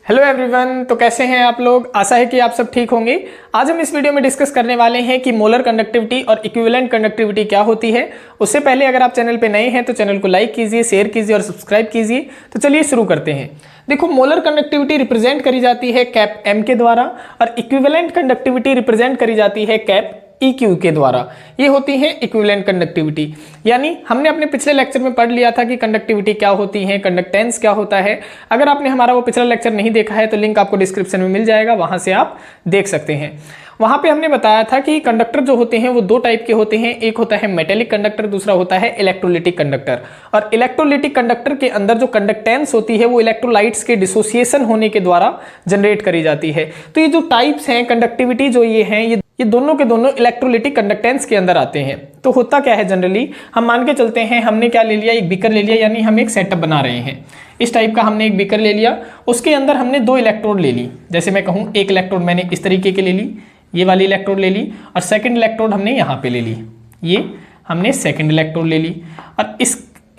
Hello everyone, तो कैसे हैं आप लोग। आशा है कि आप सब ठीक होंगे। आज हम इस वीडियो में डिस्कस करने वाले हैं कि मोलर कंडक्टिविटी और इक्विवेलेंट कंडक्टिविटी क्या होती है। उससे पहले अगर आप चैनल पे नए हैं तो चैनल को लाइक कीजिए, शेयर कीजिए और सब्सक्राइब कीजिए। तो चलिए शुरू करते हैं। देखो, मोलर कंडक्टिविटी रिप्रेजेंट करी जाती है कैप एम के द्वारा और इक्विवेलेंट कंडक्टिविटी रिप्रेजेंट करी जाती है कैप EQ के द्वारा। ये होती है इक्विवेलेंट कंडक्टिविटी। यानी हमने अपने पिछले लेक्चर में पढ़ लिया था कि कंडक्टिविटी क्या होती है, कंडक्टेंस क्या होता है। अगर आपने हमारा वो पिछला लेक्चर नहीं देखा है तो लिंक आपको डिस्क्रिप्शन में मिल जाएगा, वहां से आप देख सकते हैं। वहां पे हमने बताया था कि कंडक्टर जो होते हैं वो दो टाइप के होते हैं। एक होता है मेटेलिक कंडक्टर, दूसरा होता है इलेक्ट्रोलिटिक कंडक्टर। और इलेक्ट्रोलिटिक कंडक्टर के अंदर जो कंडक्टेंस होती है वो इलेक्ट्रोलाइट्स के डिसोसिएशन होने के द्वारा जनरेट करी जाती है। तो ये जो टाइप्स हैं कंडक्टिविटी जो ये हैं, ये दोनों के दोनों इलेक्ट्रोलिटिक कंडक्टेंस के अंदर आते हैं। तो होता क्या है, जनरली हम मान के चलते हैं, हमने क्या ले लिया, एक बीकर ले लिया। यानी हम एक सेटअप बना रहे हैं। इस टाइप का हमने एक बीकर ले लिया, उसके अंदर हमने दो इलेक्ट्रोड ले ली। जैसे मैं कहूँ, एक इलेक्ट्रोड मैंने इस तरीके के ले ली, ये वाली इलेक्ट्रोड ले ली, और सेकंड इलेक्ट्रोड हमने यहाँ पे ले ली, ये हमने सेकंड इलेक्ट्रोड ले ली। और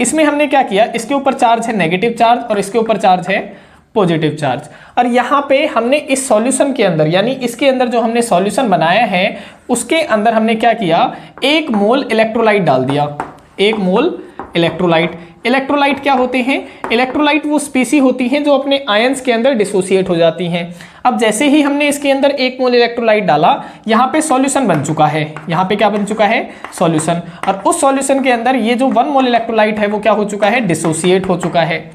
इसमें हमने क्या किया, इसके ऊपर चार्ज है नेगेटिव चार्ज और इसके ऊपर चार्ज है पॉजिटिव चार्ज। और यहाँ पे हमने इस सॉल्यूशन के अंदर, यानी इसके अंदर जो हमने सॉल्यूशन बनाया है उसके अंदर हमने क्या किया, 1 मोल इलेक्ट्रोलाइट डाल दिया। 1 मोल इलेक्ट्रोलाइट। इलेक्ट्रोलाइट क्या होते हैं? इलेक्ट्रोलाइट वो स्पीसी होती हैं जो अपने आयंस के अंदर डिसोसिएट हो जाती हैं। अब जैसे ही हमने इसके अंदर 1 मोल इलेक्ट्रोलाइट डाला, यहाँ पे सॉल्यूशन बन चुका है। यहाँ पे क्या बन चुका है? सॉल्यूशन। और उस सॉल्यूशन के अंदर ये जो 1 मोल इलेक्ट्रोलाइट है वो क्या हो चुका है? डिसोसिएट हो चुका है।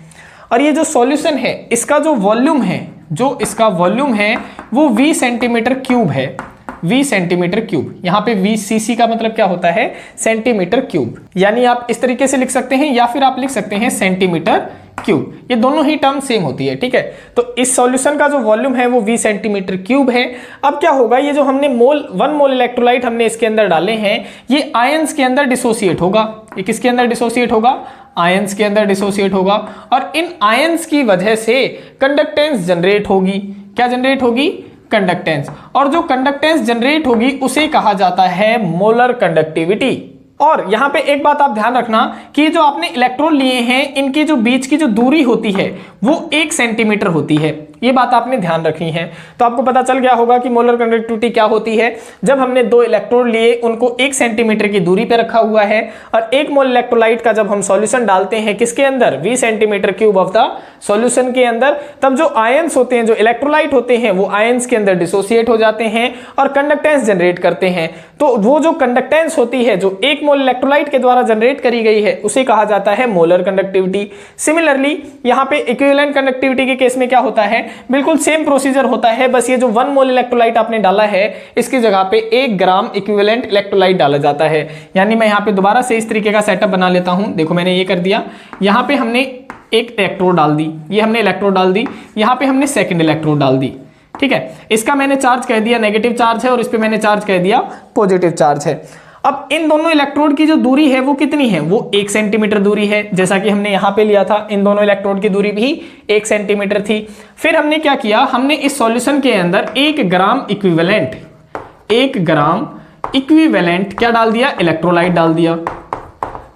और ये जो सॉल्यूशन है, इसका जो वॉल्यूम है, वो V सेंटीमीटर क्यूब है। V centimetre cube. यहाँ पे V cc का मतलब क्या होता है? Centimetre cube. यानी आप इस तरीके से लिख सकते हैं या फिर आप लिख सकते हैं सेंटीमीटर क्यूब। ये दोनों ही टर्म सेम होती है, ठीक है। तो इस सॉल्यूशन का जो वॉल्यूम है वो V सेंटीमीटर क्यूब है। अब क्या होगा, ये जो हमने 1 मोल इलेक्ट्रोलाइट हमने इसके अंदर डाले हैं, ये आयंस के अंदर डिसोसिएट होगा। ये किसके अंदर डिसोसिएट होगा? आयंस के अंदर डिसोसिएट होगा। और इन आयंस की वजह से कंडक्टेंस जनरेट होगी। क्या जनरेट होगी? कंडक्टेंस। और जो कंडक्टेंस जनरेट होगी उसे कहा जाता है मोलर कंडक्टिविटी। और यहां पे एक बात आप ध्यान रखना कि जो आपने इलेक्ट्रॉन लिए हैं, इनके जो बीच की जो दूरी होती है वो 1 सेंटीमीटर होती है। ये बात आपने ध्यान रखनी है। तो आपको पता चल गया होगा कि मोलर कंडक्टिविटी क्या होती है। जब हमने 2 इलेक्ट्रोड लिए, उनको 1 सेंटीमीटर की दूरी पे रखा हुआ है, और 1 मोल इलेक्ट्रोलाइट का जब हम सॉल्यूशन डालते हैं किसके अंदर? V centimetre cube of the solution के अंदर, तब जो आयंस होते हैं, जो इलेक्ट्रोलाइट होते हैं, वो आयंस के अंदर डिसोसिएट हो जाते हैं और कंडक्टेंस जनरेट करते हैं। तो वो जो कंडक्टेंस होती है, जो 1 मोल इलेक्ट्रोलाइट के द्वारा जनरेट करी गई है, उसे कहा जाता है मोलर कंडक्टिविटी। सिमिलरली यहाँ पे इक्विवेलेंट कंडक्टिविटी के केस में क्या होता है? बिल्कुल सेम प्रोसीजर होता है, बस ये जो 1 मोल इलेक्ट्रोलाइट आपने डाला है, इसकी जगह पे 1 ग्राम इक्विवेलेंट इलेक्ट्रोलाइट डाला जाता है। यानी मैं यहाँ पे दोबारा से इस तरीके का सेटअप बना लेता हूँ। देखो, मैंने ये कर दिया। यहाँ पे हमने एक इलेक्ट्रोड डाल दी, ये हमने इलेक्ट्रोड डाल दी, यहाँ पे हमने सेकेंड इलेक्ट्रोड डाल दी, ठीक है। इसका मैंने चार्ज कह दिया नेगेटिव चार्ज है और इस पे मैंने चार्ज कह दिया पॉजिटिव चार्ज है। अब इन दोनों इलेक्ट्रोड की जो दूरी है वो कितनी है? वो 1 सेंटीमीटर दूरी है, जैसा कि हमने यहाँ पे लिया था। इन दोनों इलेक्ट्रोड की दूरी भी 1 सेंटीमीटर थी। फिर हमने क्या किया, हमने इस सॉल्यूशन के अंदर 1 ग्राम इक्विवेलेंट क्या डाल दिया? इलेक्ट्रोलाइट डाल दिया,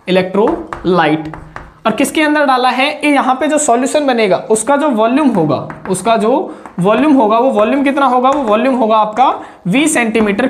इलेक्ट्रोलाइट। और किसके अंदर डाला है? यहाँ पे जो सॉल्यूशन बनेगा उसका जो वॉल्यूम होगा, वो वॉल्यूम कितना होगा? वो वॉल्यूम होगा आपका V centimetre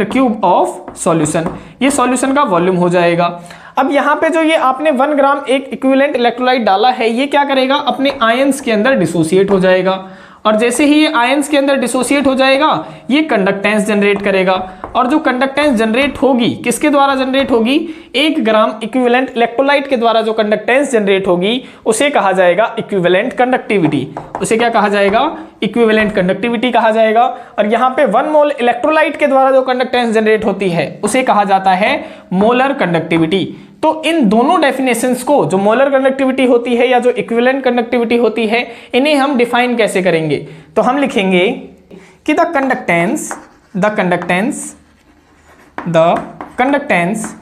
cube of solution. ये सॉल्यूशन का वॉल्यूम हो जाएगा। अब यहाँ पे जो ये आपने 1 ग्राम एक इक्विवेलेंट इलेक्ट्रोलाइट डाला है, ये क्या करेगा? अपने आयंस के अंदर डिसोसिएट हो जाएगा। और जैसे ही ये आयंस के अंदर डिसोसिएट हो जाएगा, ये कंडक्टेंस जनरेट करेगा। और जो कंडक्टेंस जनरेट होगी, किसके द्वारा जनरेट होगी? 1 ग्राम इक्विवेलेंट इलेक्ट्रोलाइट के द्वारा जो कंडक्टेंस जनरेट होगी उसे कहा जाएगा इक्विवेलेंट कंडक्टिविटी। उसे क्या कहा जाएगा? इक्विवेलेंट कंडक्टिविटी कहा जाएगा। और यहाँ पे 1 मोल इलेक्ट्रोलाइट के द्वारा जो कंडक्टेंस जनरेट होती है उसे कहा जाता है मोलर कंडक्टिविटी। तो इन दोनों डेफिनेशंस को, जो मोलर कंडक्टिविटी होती है या जो इक्विवेलेंट कंडक्टिविटी होती है, इन्हें हम डिफाइन कैसे करेंगे? तो हम लिखेंगे कि द कंडक्टेंस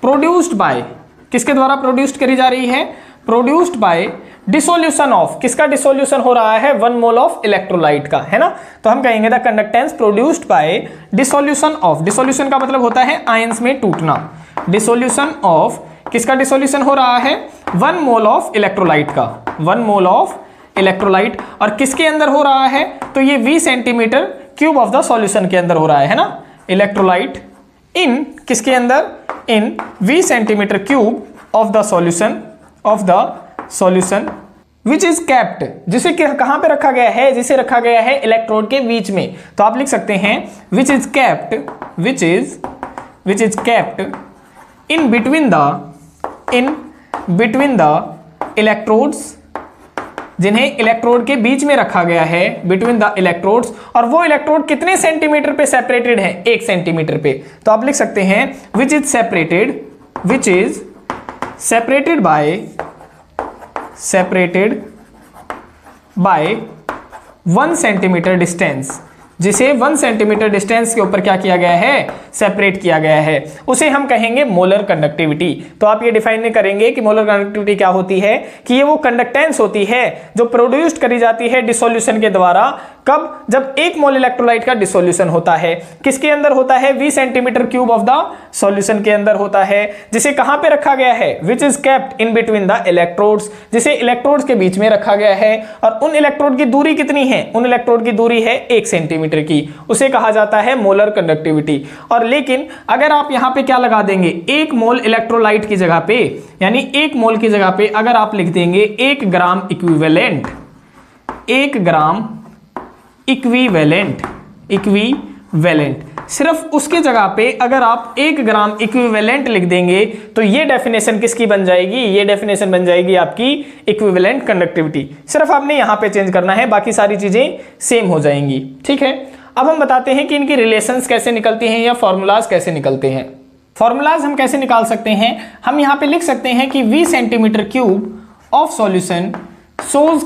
प्रोड्यूस्ड बाय, किसके द्वारा प्रोड्यूस्ड करी जा रही है? प्रोड्यूस्ड बाय डिसोल्यूशन ऑफ, किसका डिसोल्यूशन हो रहा है? 1 मोल ऑफ इलेक्ट्रोलाइट का, है ना। तो हम कहेंगे the conductance produced by dissolution of, dissolution का मतलब होता है आयंस में टूटना। डिसोल्यूशन ऑफ, किसका डिसोल्यूशन हो रहा है? 1 मोल ऑफ इलेक्ट्रोलाइट का, 1 मोल ऑफ इलेक्ट्रोलाइट, और किसके अंदर हो रहा है, तो ये V centimetre cube of the solution के अंदर हो रहा है ना, इलेक्ट्रोलाइट इन किसके अंदर, इन V centimetre cube of the solution which is kept, जिसे कहां पे रखा गया है, जिसे रखा गया है इलेक्ट्रोड के बीच में। तो आप लिख सकते हैं which is kept in between the electrodes, जिन्हें इलेक्ट्रोड के बीच में रखा गया है, बिटवीन द इलेक्ट्रोड्स, और वो इलेक्ट्रोड कितने सेंटीमीटर पे सेपरेटेड है, 1 सेंटीमीटर पे। तो आप लिख सकते हैं which is separated by 1 centimetre distance, जिसे 1 सेंटीमीटर डिस्टेंस के ऊपर क्या किया गया है, सेपरेट किया गया है, उसे हम कहेंगे मोलर कंडक्टिविटी। तो आप ये डिफाइन नहीं करेंगे कि मोलर कंडक्टिविटी क्या होती है, कि ये वो कंडक्टेंस होती है जो प्रोड्यूस्ड करी जाती है डिसोल्यूशन के द्वारा, कब, जब 1 मोल इलेक्ट्रोलाइट का डिसोल्यूशन होता है, किसके अंदर होता है, V centimetre cube of the solution के अंदर होता है, जिसे कहां पे रखा गया है, which is kept in between the electrodes, जिसे इलेक्ट्रोड्स के बीच में रखा गया है, और उन इलेक्ट्रोड की दूरी कितनी है, उन इलेक्ट्रोड की दूरी है 1 सेंटीमीटर की, उसे कहा जाता है मोलर कंडक्टिविटी। और लेकिन अगर आप यहां पे क्या लगा देंगे, 1 मोल इलेक्ट्रोलाइट की जगह पे, यानी 1 मोल की जगह पे अगर आप लिख देंगे 1 ग्राम इक्विवेलेंट, 1 ग्राम इक्विवेलेंट, सिर्फ उसके जगह पे अगर आप 1 ग्राम इक्विवेलेंट लिख देंगे, तो ये डेफिनेशन किसकी बन जाएगी, ये डेफिनेशन बन जाएगी आपकी इक्विवेलेंट कंडक्टिविटी। सिर्फ आपने यहां पे चेंज करना है, बाकी सारी चीजें सेम हो जाएंगी। ठीक है, अब हम बताते हैं कि इनकी रिलेशंस कैसे निकलती हैं या फॉर्मूलाज कैसे निकलते हैं। फॉर्मूलाज हम कैसे निकाल सकते हैं, हम यहां पे लिख सकते हैं कि V centimetre cube of solution shows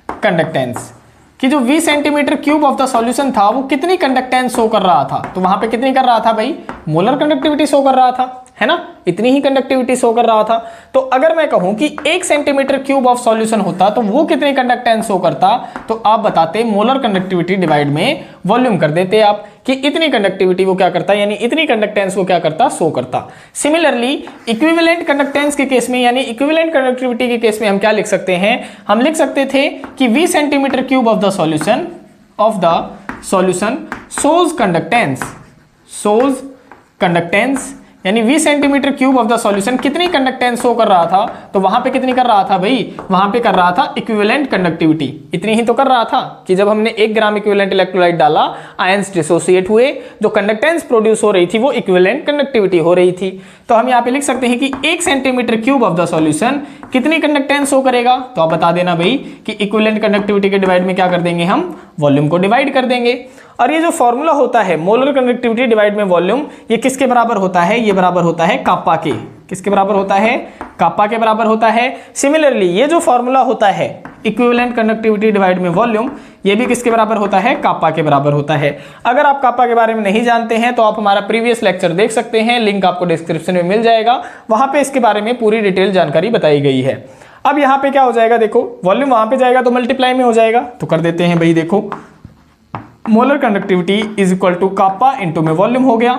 conductance, कि जो V centimetre cube of the solution था वो कितनी कंडक्टेंस शो कर रहा था, तो वहां पे कितनी कर रहा था भाई, मोलर कंडक्टिविटी शो कर रहा था, है ना, इतनी ही कंडक्टिविटी शो कर रहा था। तो अगर मैं कहूं कि 1 सेंटीमीटर क्यूब ऑफ सॉल्यूशन होता तो वो कितनी कंडक्टेंस शो करता, तो आप बताते मोलर कंडक्टिविटी डिवाइड में वॉल्यूम कर देते आप, कि इतनी कंडक्टिविटी वो क्या करता, यानी इतनी कंडक्टेंस वो क्या करता, शो करता। सिमिलरली इक्विवेलेंट कंडक्टेंस के केस में, यानी इक्विवेलेंट कंडक्टिविटी के केस में हम क्या लिख सकते हैं, हम लिख सकते थे कि V centimetre cube of the solution shows conductance, यानी V centimetre cube of the solution कितनी कंडक्टेंस शो कर रहा था, तो वहां पे कितनी कर रहा था भाई, वहां पे कर रहा था इक्विवेलेंट कंडक्टिविटी, इतनी ही तो कर रहा था कि जब हमने 1 ग्राम इक्विवेलेंट इलेक्ट्रोलाइट डाला, आयंस डिसोसिएट हुए, जो कंडक्टेंस प्रोड्यूस हो रही थी वो इक्विवेलेंट कंडक्टिविटी हो रही थी। तो हम यहाँ पे लिख सकते हैं कि 1 centimetre cube of the solution कितनी कंडक्टेंस शो करेगा, तो आप बता देना भाई कि इक्विवेलेंट कंडक्टिविटी के डिवाइड में क्या कर देंगे, हम वॉल्यूम को डिवाइड कर देंगे। और ये जो फॉर्मूला होता है मोलर कंडक्टिविटी डिवाइड में वॉल्यूम, ये किसके बराबर होता है, ये बराबर होता है कापा के, किसके बराबर होता है, कापा के बराबर होता है। सिमिलरली ये जो फॉर्मूला होता है इक्विवेलेंट कंडक्टिविटी डिवाइड में वॉल्यूम, ये भी किसके बराबर होता है, कापा के बराबर होता है। अगर आप कापा के बारे में नहीं जानते हैं तो आप हमारा प्रीवियस लेक्चर देख सकते हैं, लिंक आपको डिस्क्रिप्शन में मिल जाएगा, वहां पे इसके बारे में पूरी डिटेल जानकारी बताई गई है। अब यहाँ पे क्या हो जाएगा, देखो वॉल्यूम वहां पे जाएगा तो मल्टीप्लाई में हो जाएगा, तो कर देते हैं भाई, देखो molar conductivity is equal to kappa into में वॉल्यूम हो गया।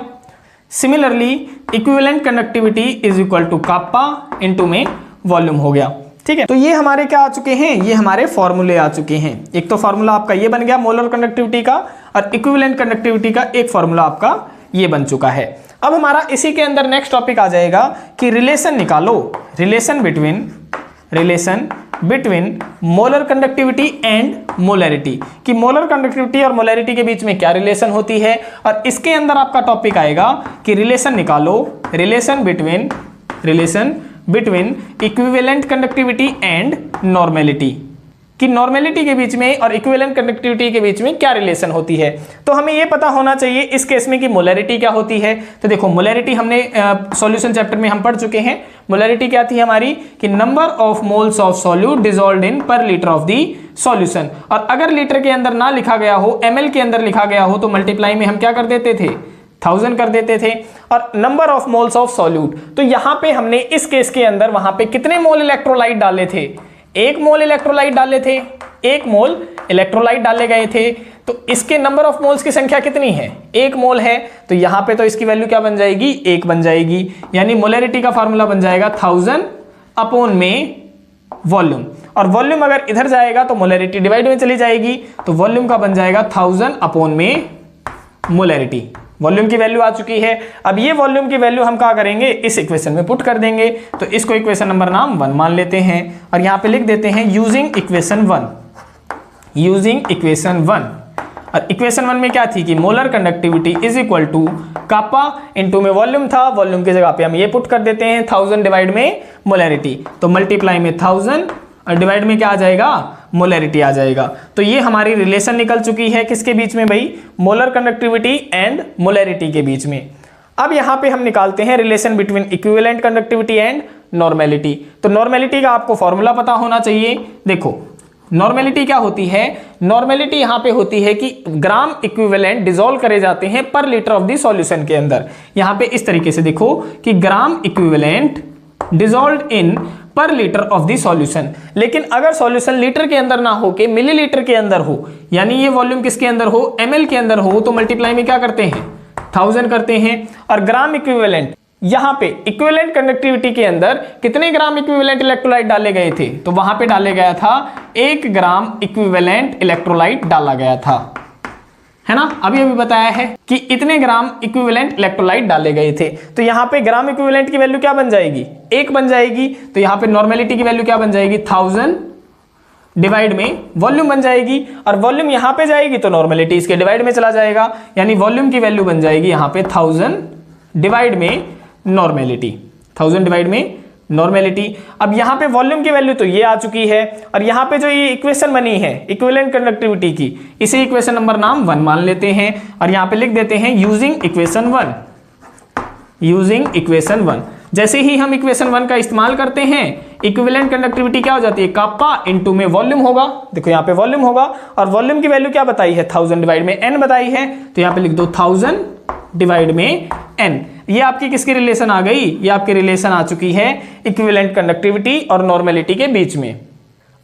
Similarly equivalent conductivity is equal to kappa into में वॉल्यूम हो गया। ठीक है, तो ये हमारे क्या आ चुके हैं, ये हमारे फॉर्मूले आ चुके हैं। एक तो फॉर्मूला आपका ये बन गया मोलर कंडक्टिविटी का, और इक्विवेलेंट कंडक्टिविटी का एक फॉर्मूला आपका ये बन चुका है। अब हमारा इसी के अंदर नेक्स्ट टॉपिक आ जाएगा कि रिलेशन निकालो, relation between molar conductivity and molarity, कि मोलर कंडक्टिविटी और मोलैरिटी के बीच में क्या रिलेशन होती है। और इसके अंदर आपका टॉपिक आएगा कि रिलेशन निकालो, relation between equivalent conductivity and normality, कि नॉर्मेलिटी के बीच में और इक्विवेलेंट कंडक्टिविटी के बीच में क्या रिलेशन होती है। तो हमें यह पता होना चाहिए इस केस में कि मोलैरिटी क्या होती है। तो देखो मोलैरिटी हमने सॉल्यूशन चैप्टर में हम पढ़ चुके हैं। मोलैरिटी क्या थी हमारी, कि number of moles of solute dissolved इन पर लीटर ऑफ दी सॉल्यूशन। और अगर लीटर के अंदर ना लिखा गया हो, ml के अंदर लिखा गया हो, तो मल्टीप्लाई में हम क्या कर देते थे, 1000 कर देते थे। और number of moles of solute, तो यहां पे हमने इस केस के अंदर वहां पे कितने मोल इलेक्ट्रोलाइट डाले थे, 1 मोल इलेक्ट्रोलाइट डाले थे, 1 मोल इलेक्ट्रोलाइट डाले गए थे। तो इसके नंबर ऑफ मोल्स की संख्या कितनी है, 1 मोल है, तो यहां पे तो इसकी वैल्यू क्या बन जाएगी, 1 बन जाएगी। यानी मोलैरिटी का फार्मूला बन जाएगा 1000 अपॉन में वॉल्यूम, और वॉल्यूम अगर इधर जाएगा तो मोलैरिटी डिवाइड में चली जाएगी, तो वॉल्यूम का बन जाएगा 1000 अपॉन में मोलैरिटी। वॉल्यूम की वैल्यू आ चुकी है। अब ये वॉल्यूम की वैल्यू हम क्या करेंगे, इस इक्वेशन में पुट कर देंगे। तो इसको इक्वेशन नंबर नाम 1 मान लेते हैं और यहां पे लिख देते हैं यूजिंग इक्वेशन 1, यूजिंग इक्वेशन 1। और इक्वेशन 1 में क्या थी कि molar conductivity is equal to kappa into में वॉल्यूम था, वॉल्यूम की जगह पे हम ये पुट कर देते हैं 1000 डिवाइड में मोलैरिटी, तो मल्टीप्लाई में 1000 और डिवाइड में क्या आ जाएगा, मोलैरिटी आ जाएगा। तो ये हमारी रिलेशन निकल चुकी है किसके बीच में भाई, मोलर कंडक्टिविटी एंड मोलैरिटी के बीच में। अब यहां पे हम निकालते हैं relation between equivalent conductivity and normality. तो नॉर्मेलिटी का आपको फॉर्मूला पता होना चाहिए। देखो नॉर्मेलिटी क्या होती है, नॉर्मेलिटी यहां पे होती है कि ग्राम इक्विवेलेंट डिसॉल्व करे जाते हैं पर लीटर ऑफ द सॉल्यूशन के अंदर। यहां पे इस तरीके से देखो कि ग्राम इक्विवेलेंट डिसॉल्व्ड इन पर लीटर ऑफ द सॉल्यूशन। लेकिन अगर सॉल्यूशन लीटर के अंदर ना हो के मिलीलीटर के अंदर हो, यानी ये वॉल्यूम किसके अंदर हो, ml के अंदर हो, तो मल्टीप्लाई में क्या करते हैं 1000 करते हैं। और ग्राम इक्विवेलेंट, यहां पे इक्विवेलेंट कंडक्टिविटी के अंदर कितने ग्राम इक्विवेलेंट इलेक्ट्रोलाइट डाले गए थे, तो वहां पे डाले गया था 1 ग्राम इक्विवेलेंट इलेक्ट्रोलाइट डाला गया था, है ना। अभी बताया है कि इतने ग्राम इक्विवेलेंट इलेक्ट्रोलाइट डाले गए थे। तो यहां पे ग्राम इक्विवेलेंट की वैल्यू क्या बन जाएगी, 1 बन जाएगी। तो यहां पे नॉर्मेलिटी की वैल्यू क्या बन जाएगी, 1000 डिवाइड में वॉल्यूम बन जाएगी, और वॉल्यूम यहां पे जाएगी तो नॉर्मेलिटी इसके डिवाइड में चला जाएगा, यानी वॉल्यूम की वैल्यू बन जाएगी यहां पे 1000 डिवाइड में नॉर्मेलिटी, 1000 डिवाइड में नॉर्मेलिटी। अब यहां पे वॉल्यूम की वैल्यू तो ये आ चुकी है, और यहां पे जो ये इक्वेशन बनी है इक्विवेलेंट कंडक्टिविटी की, इसे इक्वेशन नंबर नाम 1 मान लेते हैं और यहां पे लिख देते हैं यूजिंग इक्वेशन 1, यूजिंग इक्वेशन 1। जैसे ही हम इक्वेशन 1 का इस्तेमाल करते हैं, इक्विवेलेंट कंडक्टिविटी क्या हो जाती है, कापा इनटू में वॉल्यूम होगा। देखो यहां पे वॉल्यूम होगा, और वॉल्यूम की वैल्यू क्या बताई है, 1000 डिवाइड में n बताई है, तो यहां पे लिख दो 1000 डिवाइड में n। ये आपकी किसकी रिलेशन आ गई, ये आपकी रिलेशन आ चुकी है इक्विवेलेंट कंडक्टिविटी और नॉर्मेलिटी के बीच में।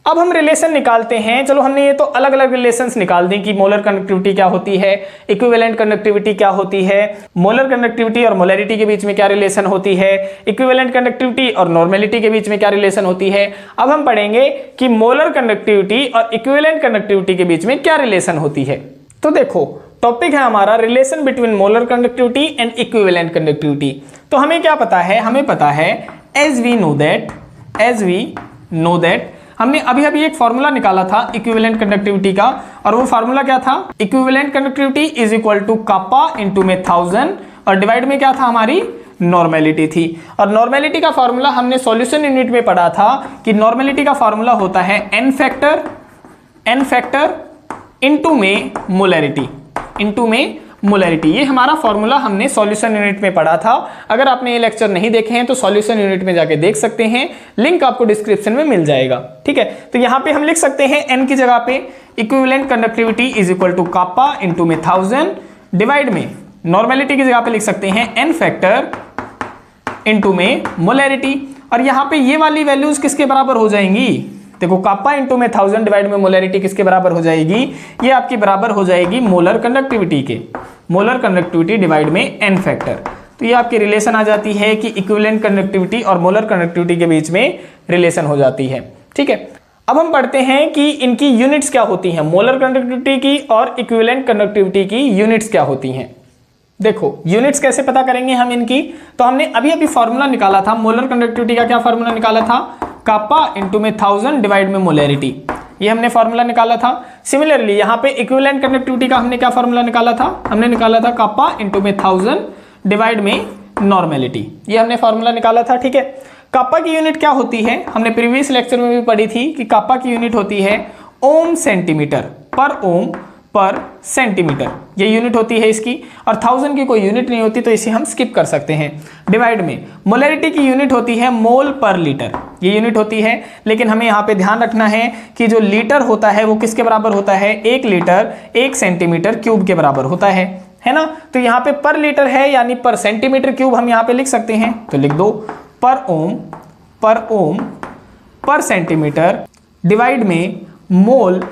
अब हम रिलेशन निकालते हैं। चलो हमने ये तो अलग अलग रिलेशंस निकाल दी कि मोलर कंडक्टिविटी क्या होती है, इक्विवेलेंट कंडक्टिविटी क्या होती है, मोलर कंडक्टिविटी और मोलैरिटी के बीच में क्या रिलेशन होती है, इक्विवेलेंट कंडक्टिविटी और नॉर्मेलिटी के बीच में क्या रिलेशन होती है। अब हम पढ़ेंगे कि मोलर कंडक्टिविटी और इक्विवेलेंट कंडक्टिविटी के बीच में क्या रिलेशन होती है। तो देखो टॉपिक है हमारा relation between molar conductivity and equivalent conductivity. तो हमें क्या पता है, हमें पता है एज वी नो दैट हमने अभी अभी एक फॉर्मूला निकाला था इक्विवेलेंट कंडक्टिविटी का, और वो फॉर्मूला क्या था, equivalent conductivity is equal to kappa into में 1000 और डिवाइड में क्या था हमारी नॉर्मेलिटी थी। और नॉर्मेलिटी का फॉर्मूला हमने सॉल्यूशन यूनिट में पढ़ा था कि नॉर्मेलिटी का फॉर्मूला होता है n फैक्टर इनटू में मोलैरिटी, इनटू में मोलैरिटी। ये हमारा फॉर्मूला हमने सॉल्यूशन यूनिट में पढ़ा था। अगर आपने ये लेक्चर नहीं देखे हैं तो सॉल्यूशन यूनिट में जाके देख सकते हैं, लिंक आपको डिस्क्रिप्शन में मिल जाएगा, ठीक है। तो यहाँ पे हम लिख सकते हैं n की जगह पे equivalent conductivity is equal to kappa into में 1000 डिवाइड में नॉर्मेलिटी की जगह पे लिख सकते हैं n फैक्टर इनटू में मोलैरिटी। और यहाँ पे ये वाली वैल्यूज किसके बराबर हो जाएंगी, देखो कापा इनटू में 1000 डिवाइड में मोलैरिटी किसके बराबर हो जाएगी, ये आपकी बराबर हो जाएगी मोलर कंडक्टिविटी के, मोलर कंडक्टिविटी डिवाइड में n फैक्टर। तो ये आपकी रिलेशन आ जाती है कि इक्विवेलेंट कंडक्टिविटी और मोलर कंडक्टिविटी के बीच में रिलेशन हो जाती है, ठीक है। अब हम पढ़ते हैं कि इनकी यूनिट्स क्या होती हैं, मोलर कंडक्टिविटी की और इक्विवेलेंट कंडक्टिविटी की यूनिट्स क्या होती हैं। देखो यूनिट्स कैसे पता करेंगे हम इनकी, तो हमने अभी अभी फॉर्मूला निकाला था मोलर कंडक्टिविटी का, क्या फॉर्मूला निकाला था, कापा इनटू में 1000 डिवाइड में मोलैरिटी, ये हमने फॉर्मूला निकाला था। सिमिलरली यहाँ पे इक्विवेलेंट कंडक्टिविटी का हमने क्या फॉर्मूला निकाला था, हमने निकाला था कापा इनटू में 1000 डिवाइड में नॉर्मेलिटी, ये हमने फॉर्मूला निकाला था, ठीक है। कापा की यूनिट क्या होती है, हमने प्रीवियस लेक्चर में भी पढ़ी थी कि कापा की यूनिट होती है ओम सेंटीमीटर पर ओम पर सेंटीमीटर, ये यूनिट होती है इसकी। और 1000 की कोई यूनिट नहीं होती तो इसे हम स्किप कर सकते हैं। डिवाइड में मोलैरिटी की यूनिट होती है मोल पर लीटर, ये यूनिट होती है। लेकिन हमें यहाँ पे ध्यान रखना है कि जो लीटर होता है वो किसके बराबर होता है, 1 लीटर 1 सेंटीमीटर क्यूब के बराबर होता है ना। तो यहाँ पे पर लीटर है यानी पर सेंटीमीटर क्यूब हम यहाँ पे लिख सकते हैं, तो लिख दो पर ओम पर सेंटीमीटर डिवाइड में मोल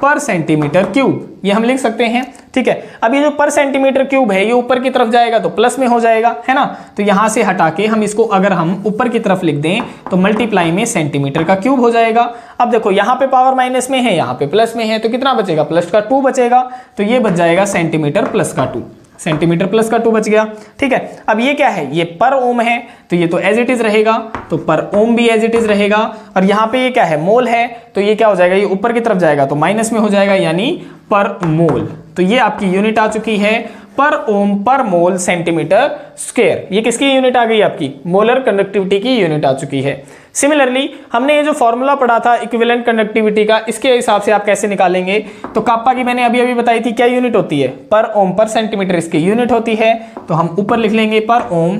पर सेंटीमीटर क्यूब, ये हम लिख सकते हैं। ठीक है, अब ये जो पर सेंटीमीटर क्यूब है ये ऊपर की तरफ जाएगा तो प्लस में हो जाएगा, है ना। तो यहां से हटा के हम इसको अगर हम ऊपर की तरफ लिख दें तो मल्टीप्लाई में सेंटीमीटर का क्यूब हो जाएगा। अब देखो यहाँ पे पावर माइनस में है, यहाँ पे प्लस में है, तो कितना बचेगा, प्लस का 2 बचेगा। तो ये बच जाएगा सेंटीमीटर प्लस का 2, सेंटीमीटर प्लस का 2 बच गया। ठीक है, अब ये क्या है, ये पर ओम है तो ये तो एज इट इज रहेगा, तो पर ओम भी एज इट इज रहेगा। और यहाँ पे ये क्या है, मोल है, तो ये क्या हो जाएगा, ये ऊपर की तरफ जाएगा तो माइनस में हो जाएगा, यानी पर मोल। तो ये आपकी यूनिट आ चुकी है पर ओम पर मोल सेंटीमीटर स्क्वायर। ये किसकी यूनिट आ गई, आपकी मोलर कंडक्टिविटी की यूनिट आ चुकी है। सिमिलरली हमने ये जो फॉर्मूला पढ़ा था इक्विवेलेंट कंडक्टिविटी का, इसके हिसाब से आप कैसे निकालेंगे, तो काप्पा की मैंने अभी बताई थी, क्या यूनिट होती है, पर ओम पर सेंटीमीटर इसकी यूनिट होती है। तो हम ऊपर लिख लेंगे पर ओम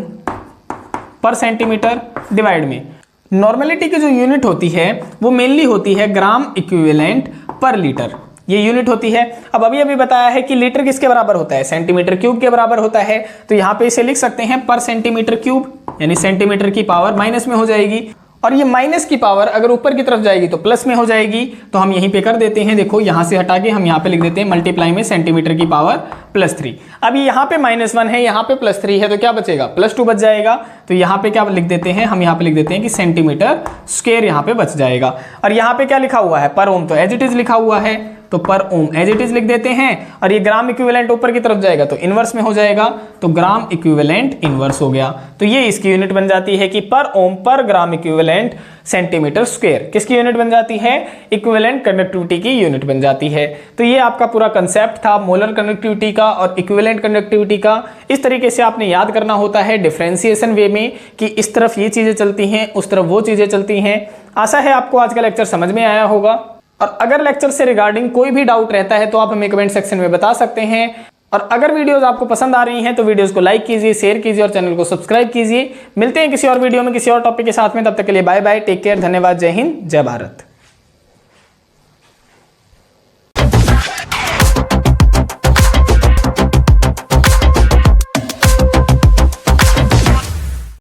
पर सेंटीमीटर डिवाइड में नॉर्मेलिटी की जो यूनिट होती है वो मेनली होती है ग्राम इक्विवेलेंट पर लीटर, ये यूनिट होती है। अब अभी बताया है कि लीटर किसके बराबर होता है, सेंटीमीटर क्यूब के बराबर होता है। तो यहाँ पे इसे लिख सकते हैं पर सेंटीमीटर क्यूब, यानी सेंटीमीटर की पावर माइनस में हो जाएगी, और ये माइनस की पावर अगर ऊपर की तरफ जाएगी तो प्लस में हो जाएगी। तो हम यहीं पे कर देते हैं, देखो यहाँ से हटा के हम यहाँ पे लिख देते हैं मल्टीप्लाई में सेंटीमीटर की पावर +3। अब यहाँ पे -1 है, यहाँ पे +3 है, तो क्या बचेगा, +2 बच जाएगा। तो यहाँ पे क्या लिख देते हैं, हम यहाँ पे लिख देते हैं कि सेंटीमीटर स्क्वायर यहाँ पे बच जाएगा। और यहाँ पे क्या लिखा हुआ है, पर ओम तो एज इट इज लिखा हुआ है, तो पर ओम एज इट इज लिख देते हैं। और ये ग्राम इक्विवेलेंट ऊपर की तरफ जाएगा तो इनवर्स में हो जाएगा, तो ग्राम इक्विवेलेंट इनवर्स हो गया। तो ये इसकी यूनिट बन जाती है कि पर ओम पर ग्राम इक्विवेलेंट सेंटीमीटर स्क्वायर किसकी यूनिट बन जाती है, इक्विवेलेंट कंडक्टिविटी की यूनिट बन जाती है। तो ये आपका पूरा कंसेप्ट था मोलर कंडक्टिविटी का और इक्विवेलेंट कंडक्टिविटी का। इस तरीके से आपने याद करना होता है डिफरेंशिएशन वे में कि इस तरफ ये चीजें चलती हैं, उस तरफ वो चीजें चलती हैं। आशा है आपको आज का लेक्चर समझ में आया होगा, और अगर लेक्चर से रिगार्डिंग कोई भी डाउट रहता है तो आप हमें कमेंट सेक्शन में बता सकते हैं। और अगर वीडियोस आपको पसंद आ रही हैं तो वीडियोस को लाइक कीजिए, शेयर कीजिए और चैनल को सब्सक्राइब कीजिए। मिलते हैं किसी और वीडियो में किसी और टॉपिक के साथ में, तब तक के लिए बाय बाय, टेक केयर, धन्यवाद, जय हिंद, जय भारत।